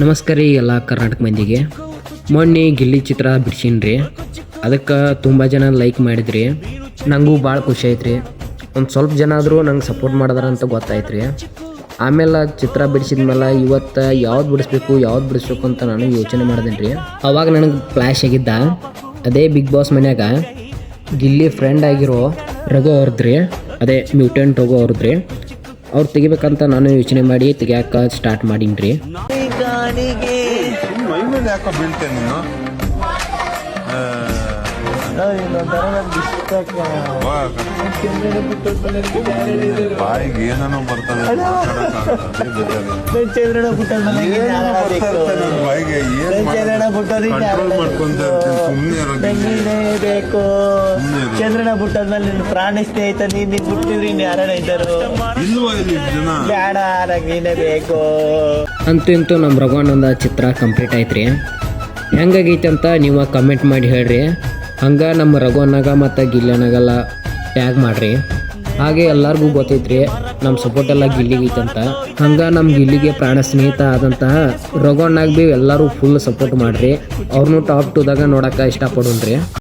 ನಮಸ್ಕಾರ ರೀ ಎಲ್ಲ ಕರ್ನಾಟಕ ಮಂದಿಗೆ. ಮೊನ್ನೆ ಗಿಲ್ಲಿ ಚಿತ್ರ ಬಿಡ್ಸೀನಿ, ಅದಕ್ಕೆ ತುಂಬ ಜನ ಲೈಕ್ ಮಾಡಿದ್ರಿ. ನನಗೂ ಭಾಳ ಖುಷಿ ಐತ್ರಿ. ಒಂದು ಸ್ವಲ್ಪ ಜನ ಆದರೂ ನಂಗೆ ಸಪೋರ್ಟ್ ಮಾಡಿದಾರ ಅಂತ ಗೊತ್ತಾಯ್ತು ರೀ. ಆಮೇಲೆ ಚಿತ್ರ ಬಿಡಿಸಿದ್ಮೇಲೆ ಇವತ್ತು ಯಾವ್ದು ಬಿಡಿಸ್ಬೇಕು ಅಂತ ನಾನು ಯೋಚನೆ ಮಾಡಿದೆ ರೀ. ಅವಾಗ ನನಗೆ ಫ್ಲ್ಯಾಶ್ ಆಗಿದ್ದ ಅದೇ ಬಿಗ್ ಬಾಸ್ ಮನ್ಯಾಗ ಗಿಲ್ಲಿ ಫ್ರೆಂಡ್ ಆಗಿರೋ ರಘು ಅವ್ರದ್ರಿ, ಅದೇ ಮ್ಯೂಟೆಂಟ್ ರಘು ಅವ್ರದ್ರಿ. ಅವ್ರು ತೆಗಿಬೇಕಂತ ನಾನು ಯೋಚನೆ ಮಾಡಿ ತೆಗಿಯಾಕ ಸ್ಟಾರ್ಟ್ ಮಾಡೀನಿ ರೀ. ಬಾಯಿಗೆ ಏನೋ ಬರ್ತದೆ, ಚಂದ್ರನ ಬುಟ್ಟದ್ಮೇಲೆ ನಿನ್ ಪ್ರಾಣ ಸ್ನೇಹಿತ ನೀನ್ ಬಿಟ್ಟಿದ್ರಿ ಯಾರ ಇದ್ದರು ಬೇಡ ನೀನೇ ಬೇಕು ಅಂತೂ ಇಂತೂ ನಮ್ಮ ರಘುವಣ್ಣಂದ ಚಿತ್ರ ಕಂಪ್ಲೀಟ್ ಆಯ್ತು. ಹೆಂಗಾಗೈತೆ ಅಂತ ನೀವು ಕಮೆಂಟ್ ಮಾಡಿ ಹೇಳ್ರಿ. ಹಂಗೆ ನಮ್ಮ ರಘುವಣ್ಣಗ ಮತ್ತು ಗಿಲ್ಲನಾಗೆಲ್ಲ ಟ್ಯಾಗ್ ಮಾಡಿರಿ. ಹಾಗೆ ಎಲ್ಲರಿಗೂ ಗೊತ್ತೈತ್ರಿ ನಮ್ಮ ಸಪೋರ್ಟ್ ಎಲ್ಲ ಗಿಲ್ಲಿಗೈತೆ ಅಂತ. ಹಂಗೆ ನಮ್ಮ ಗಿಲ್ಲಿಗೆ ಪ್ರಾಣ ಸ್ನೇಹಿತ ಆದಂತಹ ರಘುವಣ್ಣಾಗ ಭೀ ಎಲ್ಲರೂ ಫುಲ್ ಸಪೋರ್ಟ್ ಮಾಡಿರಿ. ಅವ್ರನ್ನೂ ಟಾಪ್ 2ದಾಗ ನೋಡೋಕೆ ಇಷ್ಟಪಡೋಣ್ರಿ.